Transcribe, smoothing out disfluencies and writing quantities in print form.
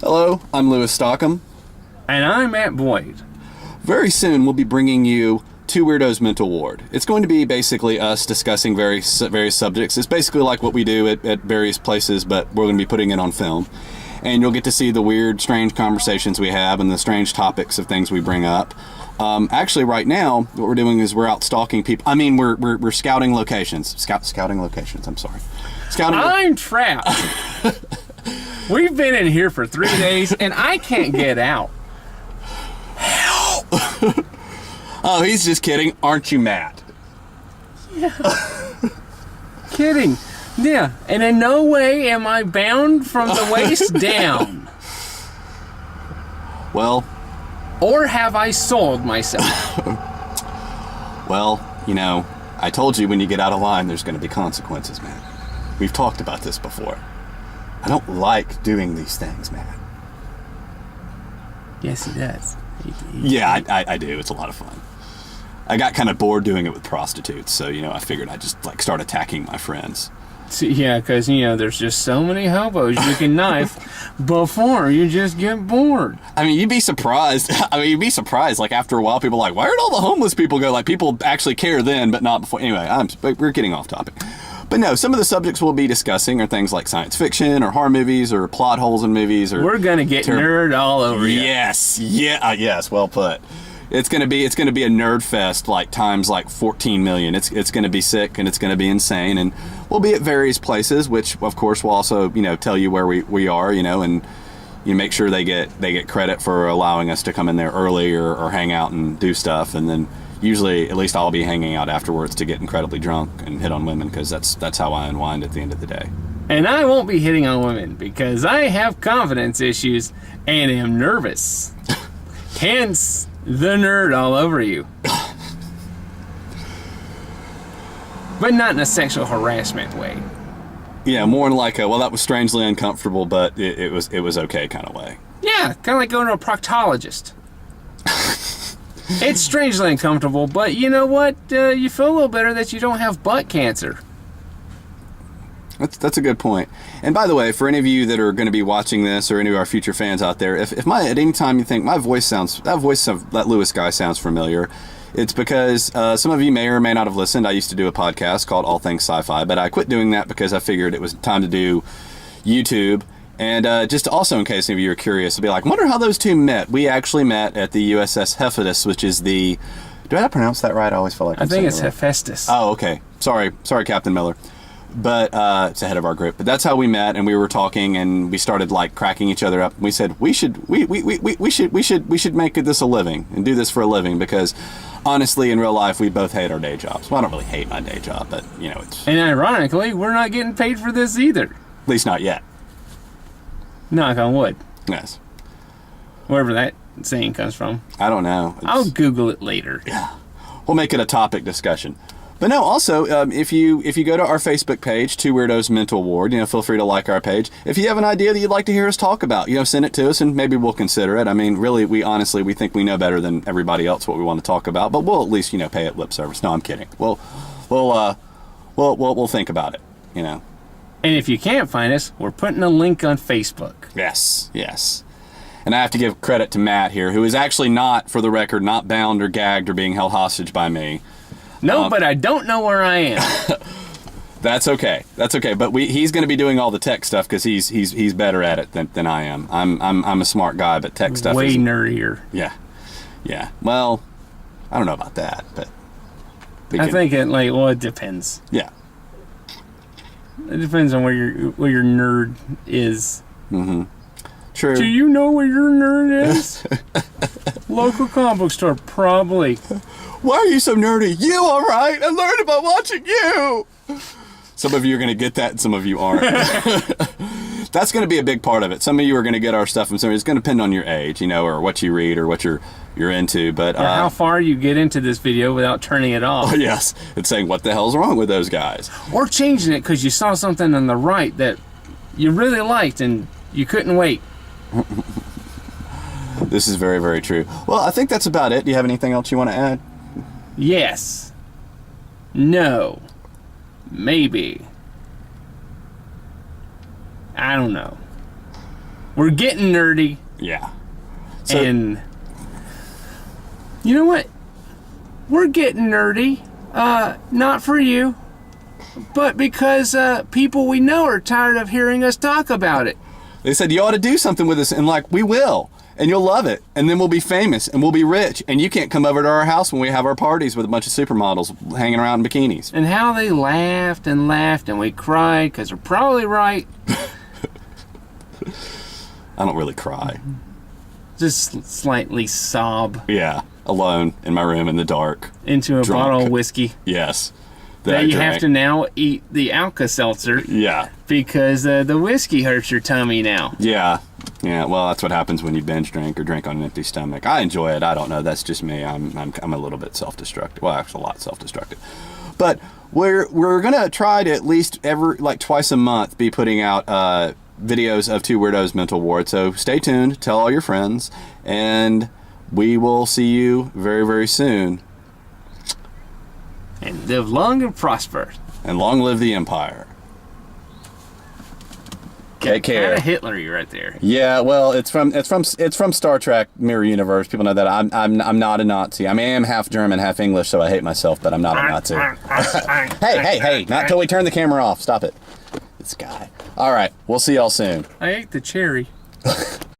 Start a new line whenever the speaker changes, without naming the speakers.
Hello, I'm Lewis Stockham.
And I'm Matt Boyd.
Very soon we'll be bringing you Two Weirdos Mental Ward. It's going to be basically us discussing various subjects. It's basically like what we do at various places, but we're going to be putting it on film. And you'll get to see the weird, strange conversations we have and the strange topics of things we bring up. Actually, right now, what we're doing is we're out stalking people. I mean, we're scouting locations. Scouting locations, I'm sorry.
I'm trapped. We've been in here for 3 days, and I can't get out.
Help! Oh, he's just kidding. Aren't you, Matt?
Yeah. Kidding. Yeah, and in no way am I bound from the waist down.
Well...
Or have I sold myself?
Well, you know, I told you when you get out of line, there's going to be consequences, man. We've talked about this before. I don't like doing these things, man.
Yes, he does.
Yeah, I do. It's a lot of fun. I got kind of bored doing it with prostitutes, so, you know, I figured I'd just, like, start attacking my friends.
Yeah, because, you know, there's just so many hobos you can knife before you just get bored.
I mean, you'd be surprised. Like, after a while, people are like, why did all the homeless people go? Like, people actually care then, but not before. Anyway, we're getting off topic. But no, some of the subjects we'll be discussing are things like science fiction or horror movies or plot holes in movies. Or
we're going to get nerd all over you.
Yes. Yeah. Yes. Well put. It's gonna be a nerd fest like times like 14 million. It's gonna be sick and it's gonna be insane, and we'll be at various places, which of course will also, you know, tell you where we are, you know, and you make sure they get credit for allowing us to come in there early or hang out and do stuff, and then usually at least I'll be hanging out afterwards to get incredibly drunk and hit on women, because that's how I unwind at the end of the day.
And I won't be hitting on women because I have confidence issues and am nervous. Hence the nerd all over you. But not in a sexual harassment way.
Yeah, more in like a, well, that was strangely uncomfortable, but it was okay kind of way.
Yeah, kind of like going to a proctologist. It's strangely uncomfortable, but you know what? You feel a little better that you don't have butt cancer.
That's a good point. And by the way, for any of you that are going to be watching this, or any of our future fans out there, if at any time you think that voice of that Lewis guy sounds familiar, it's because some of you may or may not have listened. I used to do a podcast called All Things Sci-Fi, but I quit doing that because I figured it was time to do YouTube. And just also, in case any of you are curious, to be like, wonder how those two met. We actually met at the USS Hephaestus, which is the... Do I pronounce that right? I always feel like
I think it's Hephaestus.
Oh, okay. Sorry, Captain Miller. But it's ahead of our group. But that's how we met, and we were talking, and we started like cracking each other up. We said we should make this a living and do this for a living, because honestly, in real life, we both hate our day jobs. Well, I don't really hate my day job, but you know, it's...
And ironically, we're not getting paid for this either.
At least not yet.
Knock on wood.
Yes.
Wherever that saying comes from.
I don't know.
I'll Google it later.
Yeah. We'll make it a topic discussion. But no, also, if you go to our Facebook page, Two Weirdos Mental Ward, you know, feel free to like our page. If you have an idea that you'd like to hear us talk about, you know, send it to us and maybe we'll consider it. I mean, really, we think we know better than everybody else what we want to talk about, but we'll at least, you know, pay it lip service. No, I'm kidding. We'll think about it, you know.
And if you can't find us, we're putting a link on Facebook.
Yes. And I have to give credit to Matt here, who is actually not, for the record, not bound or gagged or being held hostage by me.
No, but I don't know where I am.
That's okay. But he's going to be doing all the tech stuff because he's better at it than I am. I'm a smart guy, but tech stuff
way nerdier.
Yeah. Well, I don't know about that, but
I think it depends.
Yeah.
It depends on where your nerd is.
Mm-hmm. True.
Do you know where your nerd is? Local comic book store, probably.
Why are you so nerdy? You all right? I learned about watching you. Some of you are going to get that, and some of you aren't. That's going to be a big part of it. Some of you are going to get our stuff, and some of it's going to depend on your age, you know, or what you read, or what you're into. But
or how far you get into this video without turning it off.
Yes, it's saying what the hell's wrong with those guys,
or changing it because you saw something on the right that you really liked and you couldn't wait.
This is very, very true. Well, I think that's about it. Do you have anything else you want to add?
Yes. No. Maybe. I don't know. We're getting nerdy.
Yeah. So,
And you know what? We're getting nerdy. Not for you, but because people we know are tired of hearing us talk about it.
they said you ought to do something with us, and like we will, and you'll love it, and then we'll be famous and we'll be rich, and you can't come over to our house when we have our parties with a bunch of supermodels hanging around in bikinis.
And how they laughed and laughed, and we cried because we're probably right.
I don't really cry.
Just slightly sob
Yeah, alone in my room in the dark.
into a
Drunk.
bottle of whiskey.
Yes.
That
I
you have
drank.
to now eat the Alka-Seltzer
Yeah.
because the whiskey hurts your tummy now.
Yeah. Yeah, well, that's what happens when you binge drink or drink on an empty stomach. I enjoy it. I don't know. That's just me. I'm a little bit self-destructive. Well, actually, a lot self-destructive. But we're gonna try to at least twice a month be putting out videos of Two Weirdos Mental Ward. So stay tuned. Tell all your friends, and we will see you very, very soon.
And live long and prosper.
And long live the Empire. Take care.
Kind of Hitler-y right there.
Yeah, well, it's from Star Trek Mirror Universe. People know that I'm not a Nazi. I mean, I am half German, half English, so I hate myself, but I'm not a Nazi. Hey! Not till we turn the camera off. Stop it. This guy. All right, we'll see y'all soon.
I ate the cherry.